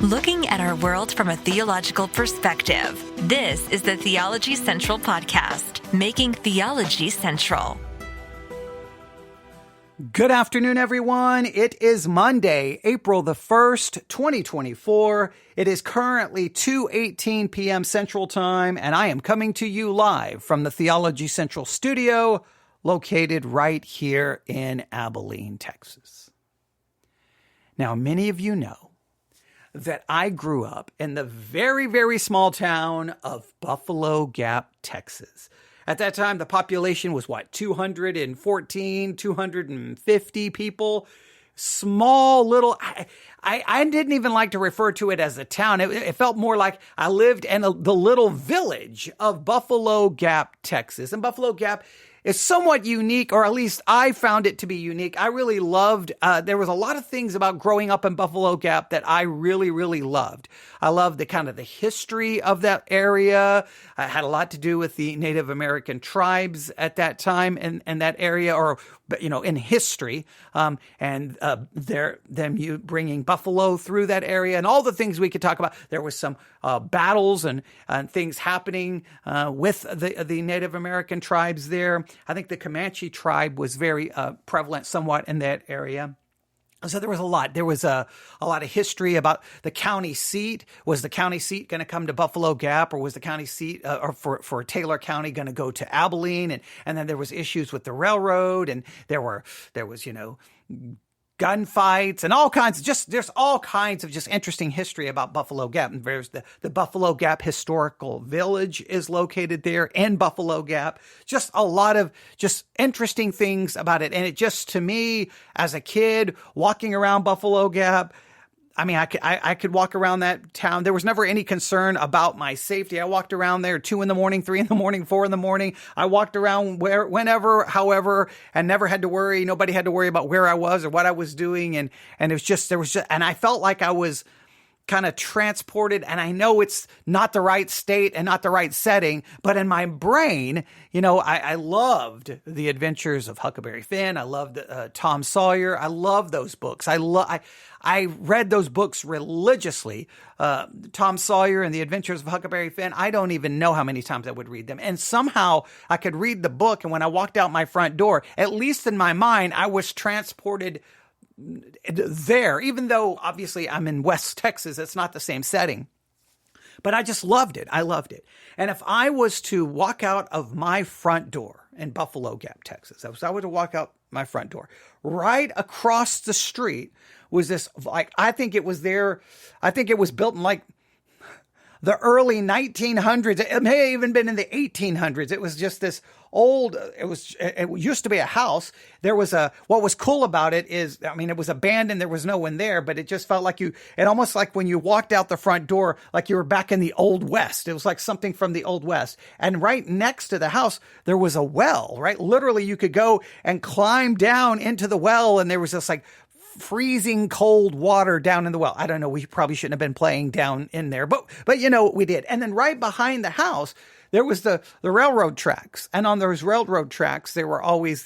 Looking at our world from a theological perspective. This is the Theology Central Podcast, making theology central. Good afternoon, everyone. It is Monday, April the 1st, 2024. It is currently 2:18 p.m. Central Time, and I am coming to you live from the Theology Central studio, located right here in Abilene, Texas. Now, many of you know that I grew up in the very, very small town of Buffalo Gap, Texas. At that time, the population was 250 people. Small little, I didn't even like to refer to it as a town. It felt more like I lived in the little village of Buffalo Gap, Texas. And Buffalo Gap is somewhat unique, or at least I found it to be unique. I really loved, there was a lot of things about growing up in Buffalo Gap that I really, really loved. I loved the kind of the history of that area. I had a lot to do with the Native American tribes at that time in that area, or, you know, in history. Them you bringing buffalo through that area and all the things we could talk about. There was some battles and things happening with the Native American tribes there. I think the Comanche tribe was very prevalent somewhat in that area. So there was a lot. There was a lot of history about the county seat. Was the county seat going to come to Buffalo Gap, or was the county seat or for Taylor County going to go to Abilene? And then there was issues with the railroad, and there was gunfights and all kinds of there's all kinds of just interesting history about Buffalo Gap. And there's the Buffalo Gap Historical Village is located there in Buffalo Gap. Just a lot of just interesting things about it. And it just, to me, as a kid walking around Buffalo Gap, I mean, I could walk around that town. There was never any concern about my safety. I walked around there 2 a.m, 3 a.m, 4 a.m. I walked around whenever, however, and never had to worry. Nobody had to worry about where I was or what I was doing. And it was just, and I felt like I was kind of transported, and I know it's not the right state and not the right setting, but in my brain, you know, I loved The Adventures of Huckleberry Finn. I loved Tom Sawyer. I love those books. I read those books religiously. Tom Sawyer and The Adventures of Huckleberry Finn. I don't even know how many times I would read them. And somehow I could read the book, and when I walked out my front door, at least in my mind, I was transported there, even though obviously I'm in West Texas. It's not the same setting, but I just loved it. I loved it. And if I was to walk out of my front door in Buffalo Gap, Texas, if I were to walk out my front door, right across the street was this, like, I think it was built in like the early 1900s. It may have even been in the 1800s. It was just this old, it used to be a house. There was what was cool about it is, I mean, it was abandoned. There was no one there, but it just felt like it almost like when you walked out the front door, like you were back in the Old West. It was like something from the Old West. And right next to the house, there was a well, right? Literally, you could go and climb down into the well, and there was this like freezing cold water down in the well. I don't know. We probably shouldn't have been playing down in there, but you know, we did. And then right behind the house, there was the railroad tracks. And on those railroad tracks, there were always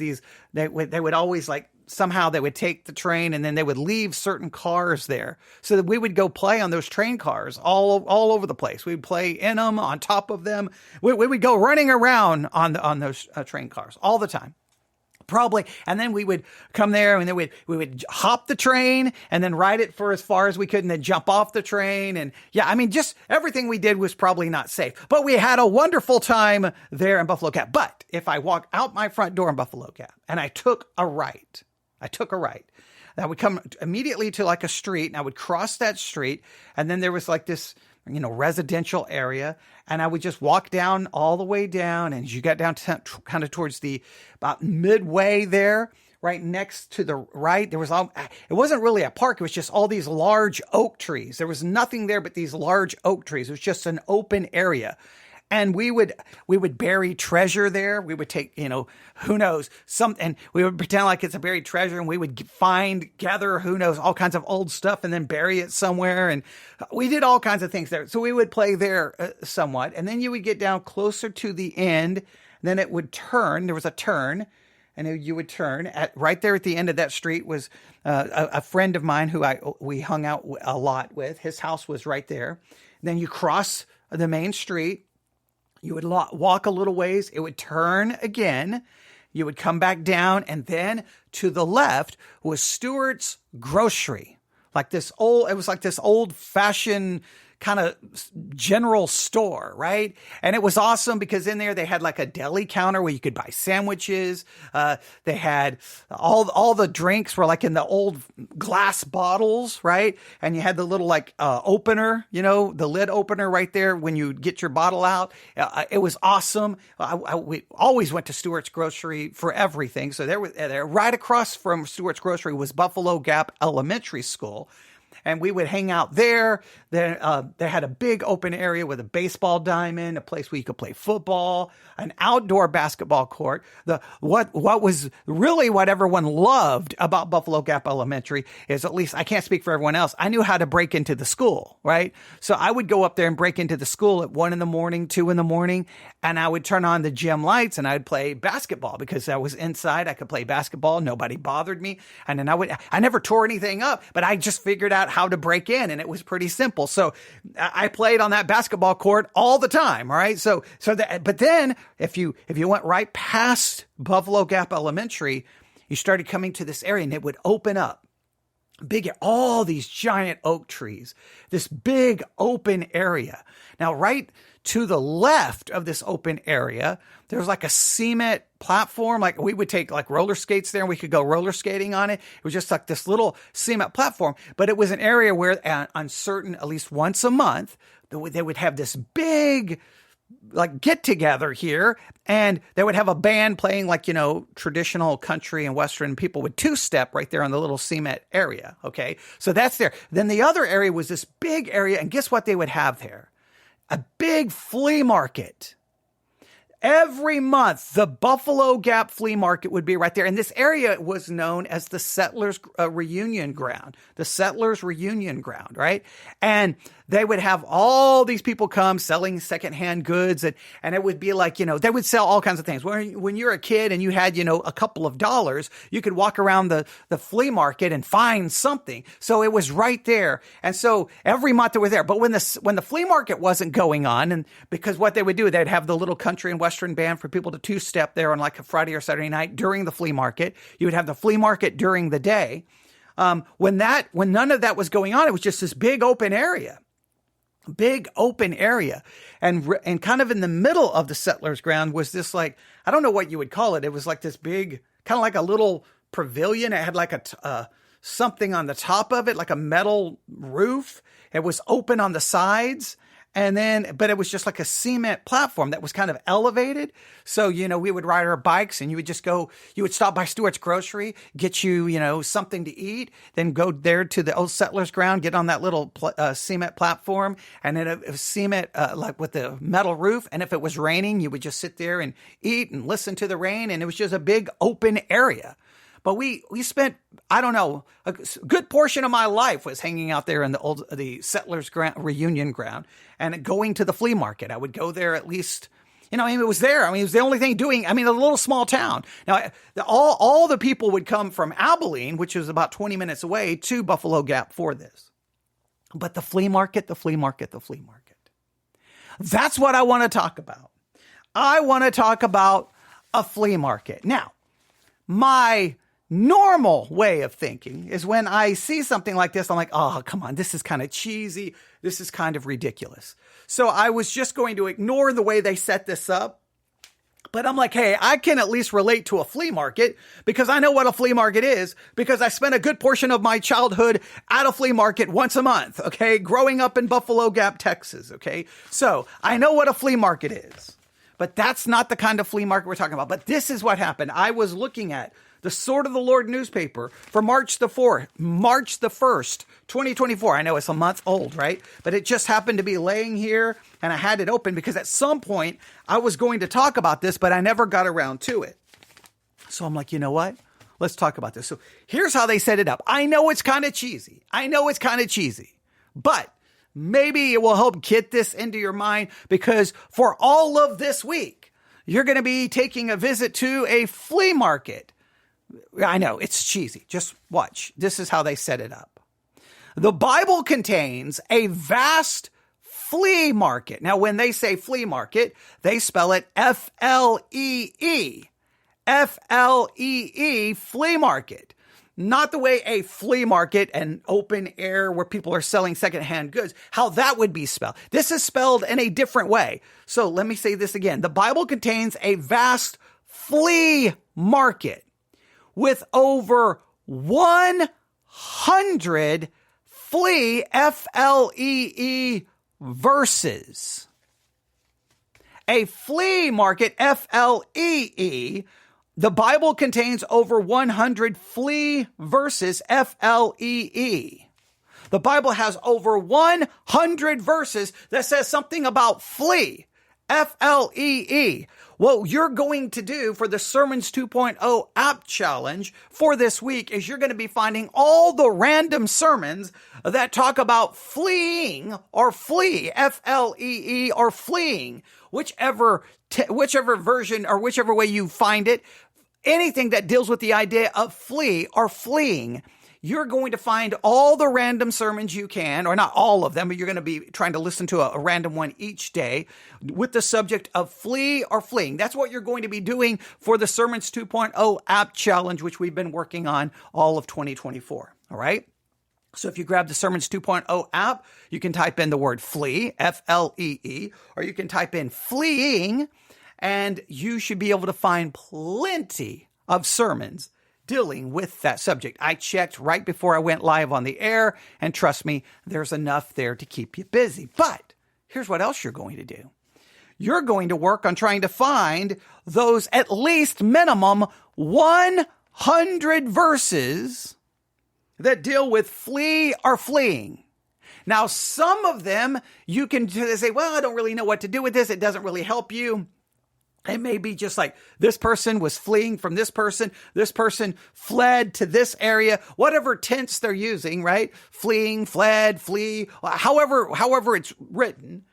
they would always like, somehow they would take the train, and then they would leave certain cars there so that we would go play on those train cars all over the place. We'd play in them, on top of them. We would go running around on those train cars all the time. Probably. And then we would come there, and then we would hop the train and then ride it for as far as we could, and then jump off the train. And yeah, I mean, just everything we did was probably not safe, but we had a wonderful time there in Buffalo Gap. But if I walk out my front door in Buffalo Gap and I took a right, that would come immediately to like a street, and I would cross that street. And then there was like this, you know, residential area. And I would just walk down all the way down. And as you got down to kind of towards about midway there, right next to the right, it wasn't really a park. It was just all these large oak trees. There was nothing there but these large oak trees. It was just an open area. And we would bury treasure there. We would take, you know, who knows, and we would pretend like it's a buried treasure, and we would gather, who knows, all kinds of old stuff, and then bury it somewhere. And we did all kinds of things there. So we would play there somewhat. And then you would get down closer to the end. Then it would turn. There was a turn. and you would turn. Right there at the end of that street was a friend of mine who we hung out a lot with. His house was right there. Then you cross the main street. You would walk a little ways. It would turn again. You would come back down, and then to the left was Stewart's Grocery. It was like this old-fashioned kind of general store, right? And it was awesome because in there they had like a deli counter where you could buy sandwiches. They had all the drinks were like in the old glass bottles, right? And you had the little opener, the lid opener right there when you get your bottle out. It was awesome. We always went to Stewart's Grocery for everything. So there right across from Stewart's Grocery was Buffalo Gap Elementary School. And we would hang out there. They had a big open area with a baseball diamond, a place where you could play football, an outdoor basketball court. What was really what everyone loved about Buffalo Gap Elementary is, at least I can't speak for everyone else, I knew how to break into the school, right? So I would go up there and break into the school at 1 a.m, 2 a.m, and I would turn on the gym lights and I'd play basketball because I was inside. I could play basketball. Nobody bothered me. And then I never tore anything up, but I just figured out how to break in, and it was pretty simple. So I played on that basketball court all the time. All right. But then if you went right past Buffalo Gap Elementary, you started coming to this area and it would open up. All these giant oak trees, this big open area. Now, right to the left of this open area, there was like a cement platform. Like we would take like roller skates there and we could go roller skating on it. It was just like this little cement platform, but it was an area where on certain, at least once a month, they would have this big get together here, and they would have a band playing traditional country and Western. People would two-step right there on the little cement area. Okay. So that's there. Then the other area was this big area. And guess what they would have there? A big flea market. Every month, the Buffalo Gap Flea Market would be right there. And this area was known as the Settlers Reunion Ground. The Settlers Reunion Ground, right? And they would have all these people come selling secondhand goods. And it would be they would sell all kinds of things. When you're a kid and you had, a couple of dollars, you could walk around the flea market and find something. So it was right there. And so every month they were there. But when the flea market wasn't going on, and because what they would do, they'd have the little country and Western band for people to two-step there on like a Friday or Saturday night during the flea market. You would have the flea market during the day. When none of that was going on, it was just this big open area. And kind of in the middle of the Settlers Ground was this I don't know what you would call it. It was like this big, kind of like a little pavilion. It had like something on the top of it, like a metal roof. It was open on the sides. But it was just like a cement platform that was kind of elevated. So, we would ride our bikes and you would stop by Stewart's Grocery, get you, something to eat, then go there to the old Settlers Ground, get on that little cement platform, and then it was cement, with the metal roof. And if it was raining, you would just sit there and eat and listen to the rain. And it was just a big open area. But we spent, I don't know, a good portion of my life was hanging out there in the Settlers Reunion Ground and going to the flea market. I would go there at least, it was there. It was the only thing doing, a little small town. Now, all the people would come from Abilene, which is about 20 minutes away, to Buffalo Gap for this. But the flea market. That's what I want to talk about. I want to talk about a flea market. Now, my normal way of thinking is when I see something like this, I'm like, oh, come on, this is kind of cheesy. This is kind of ridiculous. So I was just going to ignore the way they set this up. But I'm like, hey, I can at least relate to a flea market because I know what a flea market is because I spent a good portion of my childhood at a flea market once a month, okay, growing up in Buffalo Gap, Texas, okay? So I know what a flea market is. But that's not the kind of flea market we're talking about. But this is what happened. I was looking at the Sword of the Lord newspaper for March the 1st, 2024. I know it's a month old, right? But it just happened to be laying here and I had it open because at some point I was going to talk about this, but I never got around to it. So I'm like, you know what? Let's talk about this. So here's how they set it up. I know it's kind of cheesy. But maybe it will help get this into your mind because for all of this week, you're going to be taking a visit to a flea market. I know, it's cheesy. Just watch. This is how they set it up. The Bible contains a vast flea market. Now, when they say flea market, they spell it F-L-E-E. F-L-E-E, flea market. Not the way a flea market, an open air where people are selling secondhand goods, how that would be spelled. This is spelled in a different way. So let me say this again. The Bible contains a vast flea market with over 100 flea, F-L-E-E, verses. A flea market, F-L-E-E. The Bible contains over 100 flea verses, F-L-E-E. The Bible has over 100 verses that says something about flee, F-L-E-E. What you're going to do for the Sermons 2.0 app challenge for this week is you're going to be finding all the random sermons that talk about fleeing or flee, F-L-E-E, or fleeing, whichever version or whichever way you find it. Anything that deals with the idea of flee or fleeing, you're going to find all the random sermons you can, or not all of them, but you're going to be trying to listen to a random one each day with the subject of flee or fleeing. That's what you're going to be doing for the Sermons 2.0 app challenge, which we've been working on all of 2024. All right. So if you grab the Sermons 2.0 app, you can type in the word flee, F-L-E-E, or you can type in fleeing, and you should be able to find plenty of sermons dealing with that subject. I checked right before I went live on the air, and trust me, there's enough there to keep you busy. But here's what else you're going to do. You're going to work on trying to find those at least minimum 100 verses that deal with flee or fleeing. Now, some of them you can say, well, I don't really know what to do with this. It doesn't really help you. It may be just like this person was fleeing from this person fled to this area, whatever tense they're using, right? Fleeing, fled, flee, however it's written.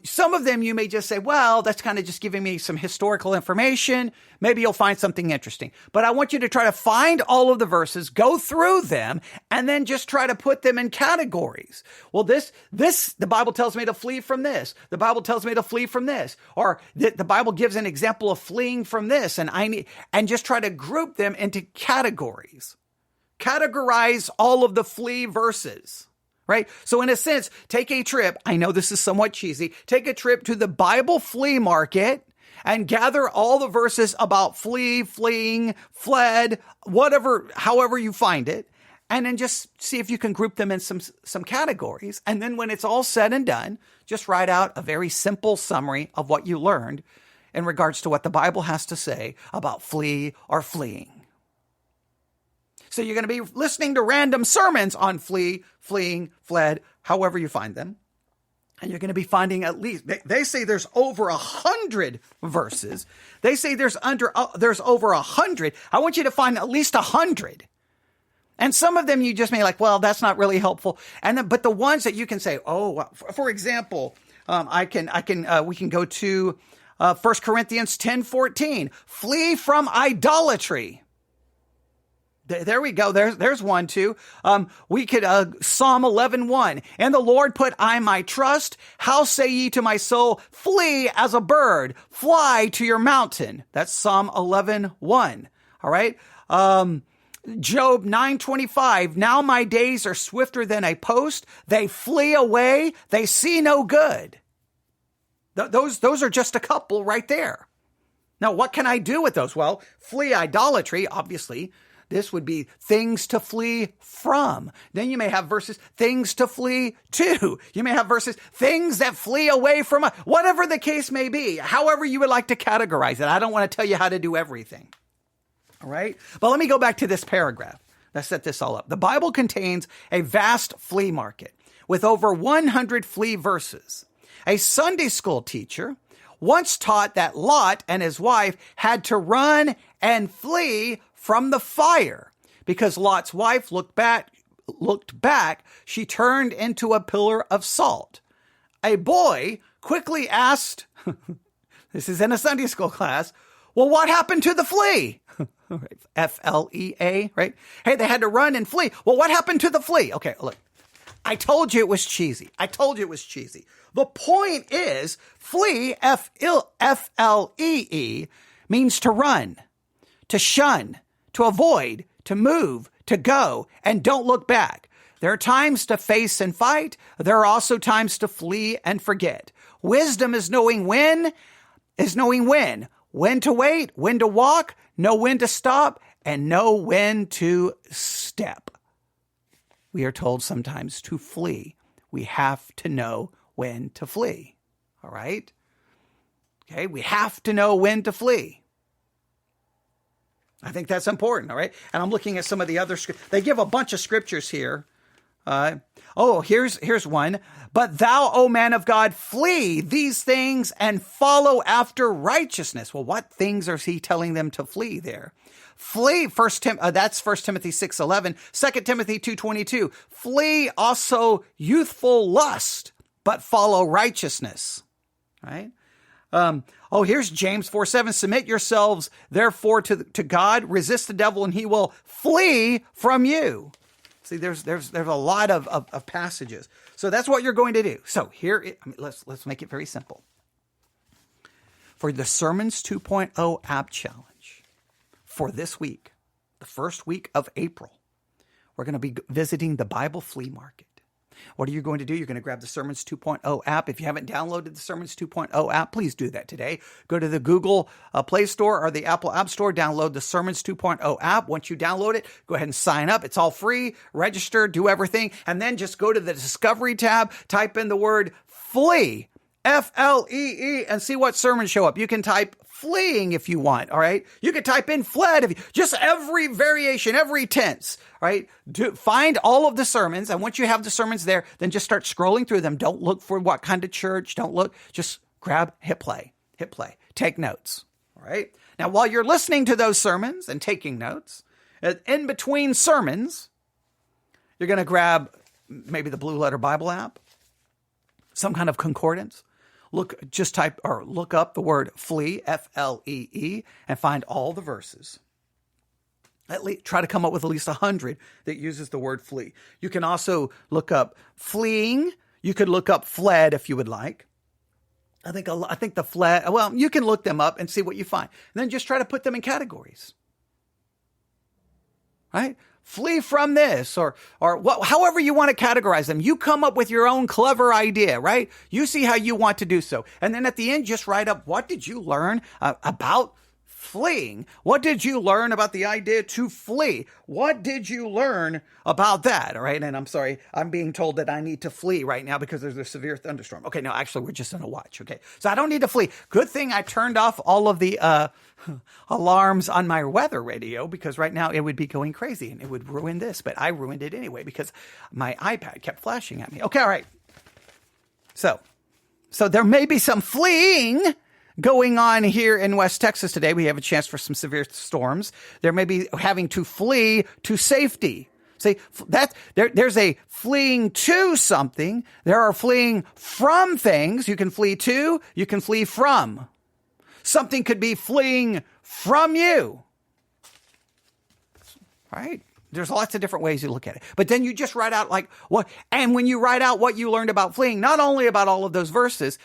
Some of them you may just say, well, that's kind of just giving me some historical information. Maybe you'll find something interesting. But I want you to try to find all of the verses, go through them, and then just try to put them in categories. Well, the Bible tells me to flee from this. The Bible tells me to flee from this. Or the Bible gives an example of fleeing from this. And just try to group them into categories. Categorize all of the flee verses. Right? So in a sense, take a trip. I know this is somewhat cheesy. Take a trip to the Bible flea market and gather all the verses about flee, fleeing, fled, whatever, however you find it. And then just see if you can group them in some categories. And then when it's all said and done, just write out a very simple summary of what you learned in regards to what the Bible has to say about flee or fleeing. So you're going to be listening to random sermons on flee, fleeing, fled, however you find them. And you're going to be finding at least, they say there's over 100 verses. They say there's over 100. I want you to find at least 100. And some of them you just may like, well, that's not really helpful. But the ones that you can say, oh, for example, we can go to 1 Corinthians 10:14. Flee from idolatry. There we go. There's one too. We could, Psalm 11:1. And the Lord put I my trust. How say ye to my soul, flee as a bird, fly to your mountain. That's Psalm 11:1. All right. Job 9:25. Now my days are swifter than a post. They flee away. They see no good. Those are just a couple right there. Now, what can I do with those? Well, flee idolatry, obviously. This would be things to flee from. Then you may have verses, things to flee to. You may have verses, things that flee away from, whatever the case may be, however you would like to categorize it. I don't want to tell you how to do everything. All right. But let me go back to this paragraph. Let's set this all up. The Bible contains a vast flea market with over 100 flea verses. A Sunday school teacher once taught that Lot and his wife had to run and flee from the fire because Lot's wife looked back, she turned into a pillar of salt. A boy quickly asked, This is in a Sunday school class. Well, what happened to the flea? Right. F-L-E-A, right? Hey, they had to run and flee. Well, what happened to the flea? Okay, look. I told you it was cheesy. The point is, flee, F-L-E-E, means to run, to shun, to avoid, to move, to go, and don't look back. There are times to face and fight. There are also times to flee and forget. Wisdom is knowing when to wait, when to walk, know when to stop, and know when to step. We are told sometimes to flee. We have to know when to flee. All right? Okay, we have to know when to flee. I think that's important, all right? And I'm looking at some of the other scriptures. They give a bunch of scriptures here. Here's one. But thou, O man of God, flee these things and follow after righteousness. Well, what things is he telling them to flee there? Flee, that's 1 Timothy 6:11, 2 Timothy 2:22. Flee also youthful lust, but follow righteousness. Right? Here's James 4:7. Submit yourselves, therefore, to God. Resist the devil, and he will flee from you. See, there's a lot of passages. So that's what you're going to do. So let's make it very simple. For the Sermons 2.0 app challenge for this week, the first week of April, we're going to be visiting the Bible flea market. What are you going to do? You're going to grab the Sermons 2.0 app. If you haven't downloaded the Sermons 2.0 app, please do that today. Go to the Google Play Store or the Apple App Store, download the Sermons 2.0 app. Once you download it, go ahead and sign up. It's all free. Register, do everything. And then just go to the Discovery tab, type in the word flee, F-L-E-E, and see what sermons show up. You can type fleeing if you want, all right? You could type in fled, just every variation, every tense, right? Find all of the sermons, and once you have the sermons there, then just start scrolling through them. Don't look for what kind of church, just grab, hit play, take notes, all right? Now, while you're listening to those sermons and taking notes, in between sermons, you're going to grab maybe the Blue Letter Bible app, some kind of concordance. Look up the word flee, F-L-E-E, and find all the verses. Try to come up with at least 100 that uses the word flee. You can also look up fleeing. You could look up fled if you would like. I think the fled, well, you can look them up and see what you find. And then just try to put them in categories. Right? Flee from this or however you want to categorize them. You come up with your own clever idea, right? You see how you want to do so. And then at the end, just write up, what did you learn about fleeing? What did you learn about the idea to flee? What did you learn about that? All right. And I'm sorry, I'm being told that I need to flee right now because there's a severe thunderstorm. Okay. No, actually, we're just going to watch. Okay. So I don't need to flee. Good thing I turned off all of the alarms on my weather radio, because right now it would be going crazy and it would ruin this. But I ruined it anyway because my iPad kept flashing at me. Okay. All right. So there may be some fleeing going on here in West Texas today. We have a chance for some severe storms. There may be having to flee to safety. See, there's a fleeing to something. There are fleeing from things. You can flee to, you can flee from. Something could be fleeing from you. Right? There's lots of different ways you look at it. But then you just write out and when you write out what you learned about fleeing, not only about all of those verses,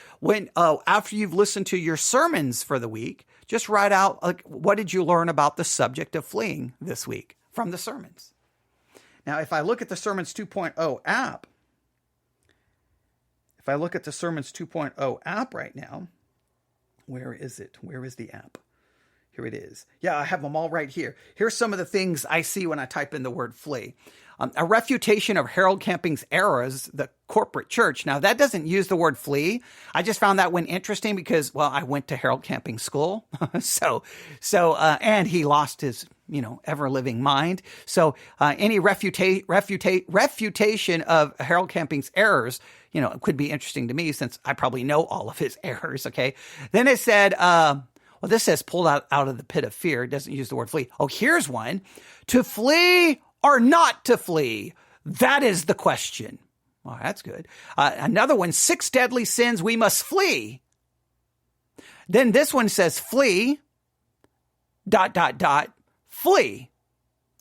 after you've listened to your sermons for the week, just write out, what did you learn about the subject of fleeing this week from the sermons? Now, if I look at the Sermons 2.0 app, right now, where is it? Where is the app? Here it is. Yeah, I have them all right here. Here's some of the things I see when I type in the word flee. A refutation of Harold Camping's errors, the corporate church. Now, that doesn't use the word flee. I just found that one interesting because, I went to Harold Camping school. And he lost his, ever-living mind. So any refutation of Harold Camping's errors, could be interesting to me since I probably know all of his errors, okay? Then it said... this says pulled out of the pit of fear. It doesn't use the word flee. Oh, here's one. To flee or not to flee? That is the question. Well, that's good. Another one, 6 deadly sins we must flee. Then this one says flee, ... flee.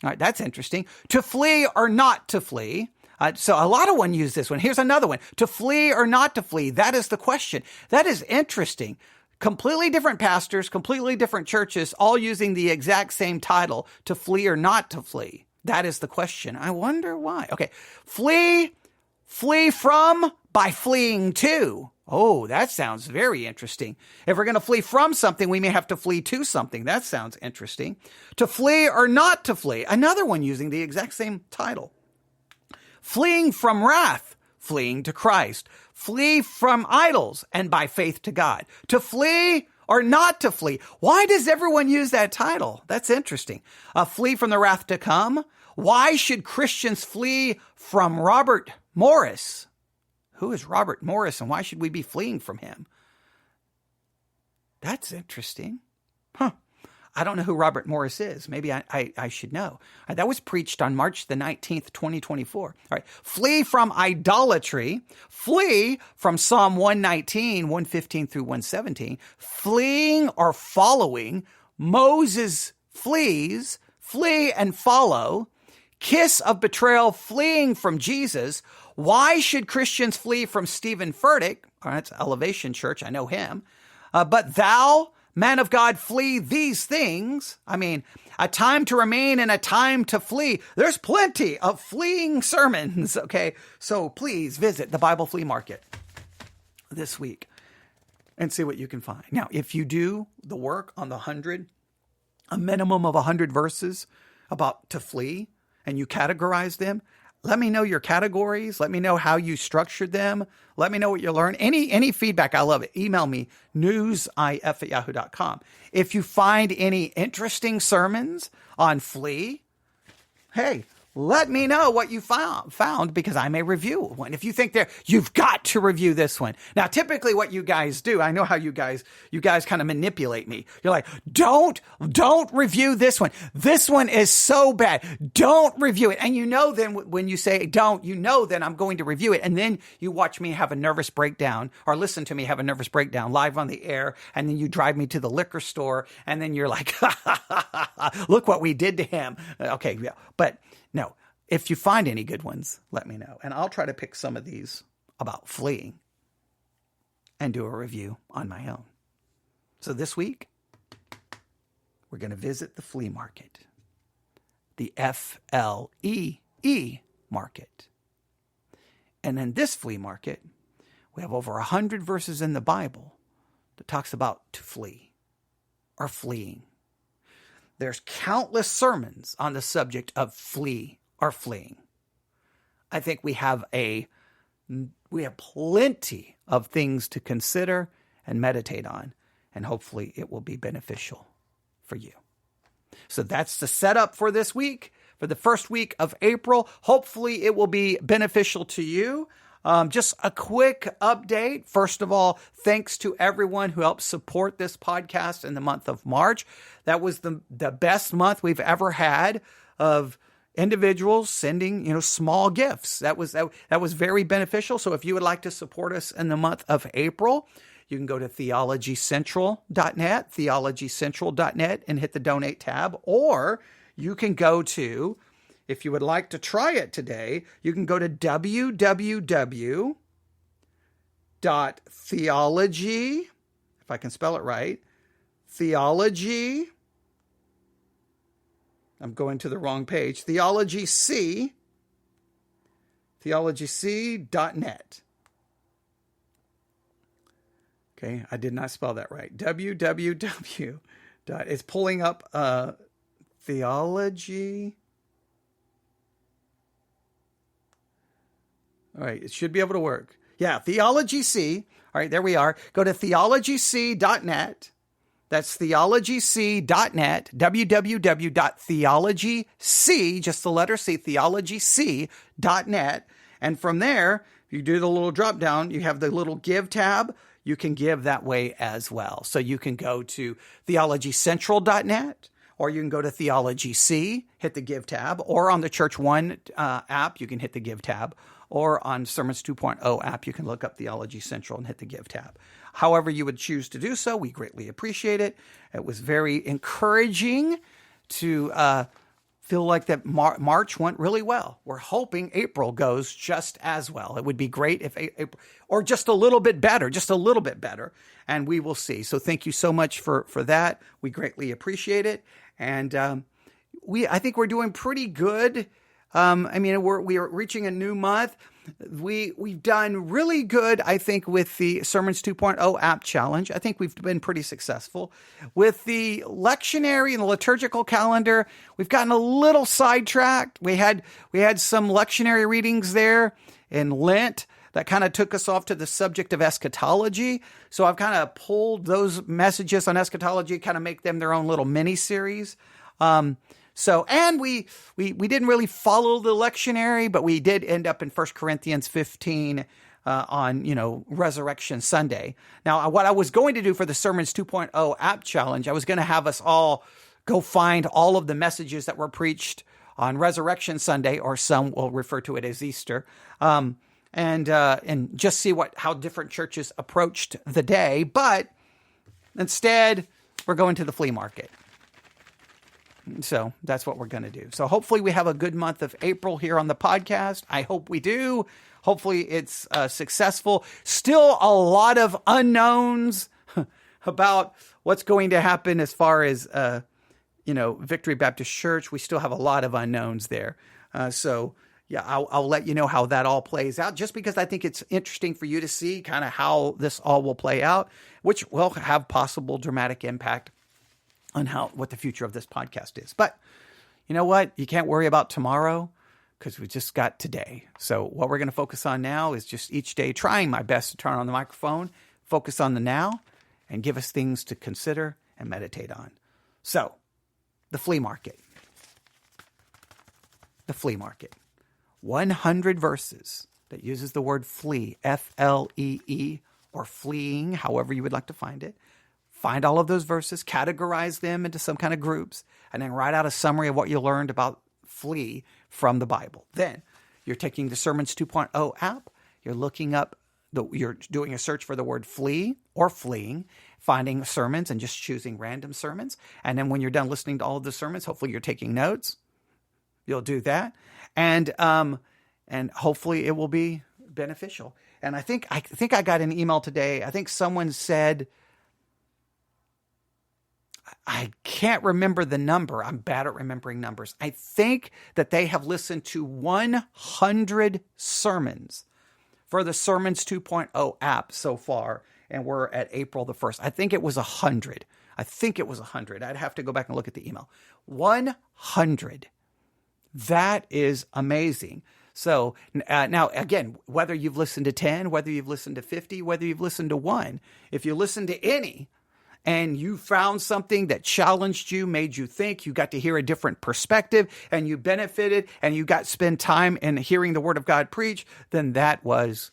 All right, that's interesting. To flee or not to flee. So a lot of one use this one. Here's another one. To flee or not to flee. That is the question. That is interesting. Completely different pastors, completely different churches, all using the exact same title, to flee or not to flee. That is the question. I wonder why. Okay. Flee from by fleeing to. Oh, that sounds very interesting. If we're going to flee from something, we may have to flee to something. That sounds interesting. To flee or not to flee. Another one using the exact same title. Fleeing from wrath, fleeing to Christ. Flee from idols and by faith to God. To flee or not to flee. Why does everyone use that title? That's interesting. Flee from the wrath to come. Why should Christians flee from Robert Morris? Who is Robert Morris and why should we be fleeing from him? That's interesting. I don't know who Robert Morris is. Maybe I should know. That was preached on March the 19th, 2024. All right. Flee from idolatry. Flee from Psalm 119, 115 through 117. Fleeing or following. Moses flees. Flee and follow. Kiss of betrayal. Fleeing from Jesus. Why should Christians flee from Stephen Furtick? All right, it's Elevation Church. I know him. But thou, man of God, flee these things. I mean, a time to remain and a time to flee. There's plenty of fleeing sermons, okay? So please visit the Bible Flea Market this week and see what you can find. Now, if you do the work on a minimum of 100 verses about to flee, and you categorize them, let me know your categories. Let me know how you structured them. Let me know what you learned. Any feedback, I love it. Email me, newsif@yahoo.com. If you find any interesting sermons on flee, hey, let me know what you found because I may review one. If you think you've got to review this one. Now, typically what you guys do, I know how you guys kind of manipulate me. You're like, don't review this one. This one is so bad. Don't review it. And then when you say don't, then I'm going to review it. And then you watch me have a nervous breakdown or listen to me have a nervous breakdown live on the air. And then you drive me to the liquor store. And then you're like, look what we did to him. Okay. Yeah. But no, if you find any good ones, let me know. And I'll try to pick some of these about fleeing and do a review on my own. So this week, we're going to visit the flea market, the FLEE market. And in this flea market, we have over 100 verses in the Bible that talks about to flee or fleeing. There's countless sermons on the subject of flee or fleeing. I think we have plenty of things to consider and meditate on, and hopefully it will be beneficial for you. So that's the setup for this week, for the first week of April. Hopefully it will be beneficial to you. Just a quick update. First of all, thanks to everyone who helped support this podcast in the month of March. That was the best month we've ever had of individuals sending, small gifts. That was very beneficial. So if you would like to support us in the month of April, you can go to theologycentral.net, and hit the donate tab, or you can go to, if you would like to try it today, you can go to www.theology, if I can spell it right, theology, I'm going to the wrong page, theologyc.net. Okay, I did not spell that right. www. It's pulling up theology. All right, it should be able to work. Yeah, Theology C. All right, there we are. Go to theologyc.net. That's theologyc.net, www.theologyc, just the letter C, theologyc.net. And from there, if you do the little drop down, you have the little give tab. You can give that way as well. So you can go to theologycentral.net, or you can go to Theology C, hit the give tab, or on the Church One app, you can hit the give tab or on Sermons 2.0 app, you can look up Theology Central and hit the Give tab. However you would choose to do so, we greatly appreciate it. It was very encouraging to feel like that March went really well. We're hoping April goes just as well. It would be great if April, or just a little bit better, and we will see. So thank you so much for that. We greatly appreciate it. And I think we're doing pretty good. We are reaching a new month. We've done really good, I think, with the Sermons 2.0 app challenge. I think we've been pretty successful. With the lectionary and the liturgical calendar, we've gotten a little sidetracked. We had some lectionary readings there in Lent that kind of took us off to the subject of eschatology. So I've kind of pulled those messages on eschatology, kind of make them their own little mini series. And we didn't really follow the lectionary, but we did end up in 1 Corinthians 15 on, Resurrection Sunday. Now, what I was going to do for the Sermons 2.0 app challenge, I was going to have us all go find all of the messages that were preached on Resurrection Sunday, or some will refer to it as Easter, and just see how different churches approached the day. But instead, we're going to the flea market. So that's what we're going to do. So hopefully we have a good month of April here on the podcast. I hope we do. Hopefully it's successful. Still a lot of unknowns about what's going to happen as far as, Victory Baptist Church. We still have a lot of unknowns there. I'll let you know how that all plays out, just because I think it's interesting for you to see kind of how this all will play out, which will have possible dramatic impact on what the future of this podcast is. But you know what? You can't worry about tomorrow, because we just got today. So what we're going to focus on now is just each day trying my best to turn on the microphone, focus on the now, and give us things to consider and meditate on. So, the flea market. The flea market. 100 verses that uses the word flee, F-L-E-E, or fleeing, however you would like to find it. Find all of those verses, categorize them into some kind of groups, and then write out a summary of what you learned about flee from the Bible. Then you're taking the Sermons 2.0 app, you're doing a search for the word flee or fleeing, finding sermons and just choosing random sermons. And then when you're done listening to all of the sermons, hopefully you're taking notes. You'll do that. And hopefully it will be beneficial. And I think I got an email today. I think someone said, I can't remember the number. I'm bad at remembering numbers. I think that they have listened to 100 sermons for the Sermons 2.0 app so far, and we're at April the 1st. I think it was 100. I'd have to go back and look at the email. 100. That is amazing. So now, again, whether you've listened to 10, whether you've listened to 50, whether you've listened to 1, if you listen to any, and you found something that challenged you, made you think, you got to hear a different perspective, and you benefited, and you got to spend time in hearing the Word of God preach, then that was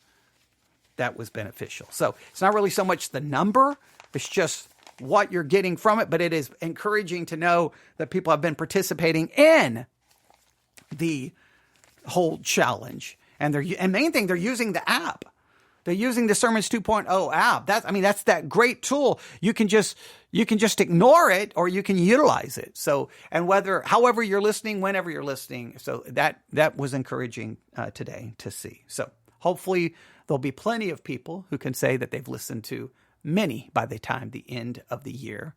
beneficial. So it's not really so much the number, it's just what you're getting from it, but it is encouraging to know that people have been participating in the whole challenge. And main thing, they're using the app. They're using the Sermons 2.0 app. That's that great tool. You can just ignore it, or you can utilize it. So, and however you're listening, whenever you're listening. So that was encouraging today to see. So hopefully there'll be plenty of people who can say that they've listened to many by the time the end of the year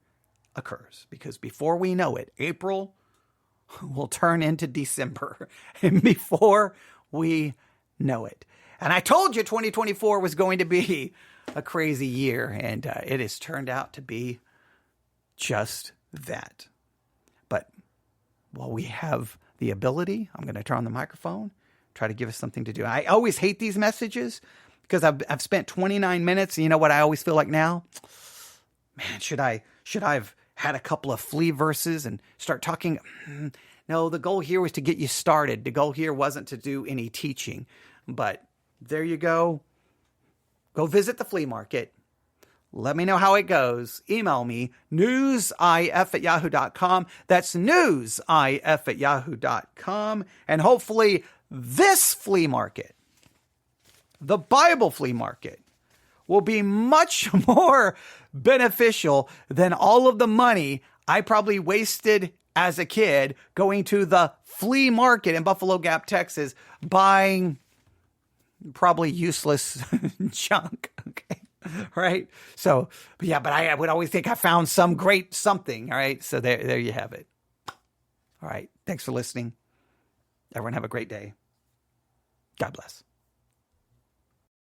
occurs. Because before we know it, April will turn into December, and before we know it. And I told you 2024 was going to be a crazy year, and it has turned out to be just that. But while we have the ability, I'm going to turn on the microphone, try to give us something to do. I always hate these messages because I've spent 29 minutes. And you know what I always feel like now? Man, should I have had a couple of flea verses and start talking? No, the goal here was to get you started. The goal here wasn't to do any teaching, but there you go. Go visit the flea market. Let me know how it goes. Email me, newsif@yahoo.com. That's newsif@yahoo.com. And hopefully this flea market the Bible flea market will be much more beneficial than all of the money I probably wasted as a kid going to the flea market in Buffalo Gap, Texas, buying probably useless junk. Okay. Right. So, but I would always think I found some great something. All right. So there you have it. All right. Thanks for listening. Everyone have a great day. God bless.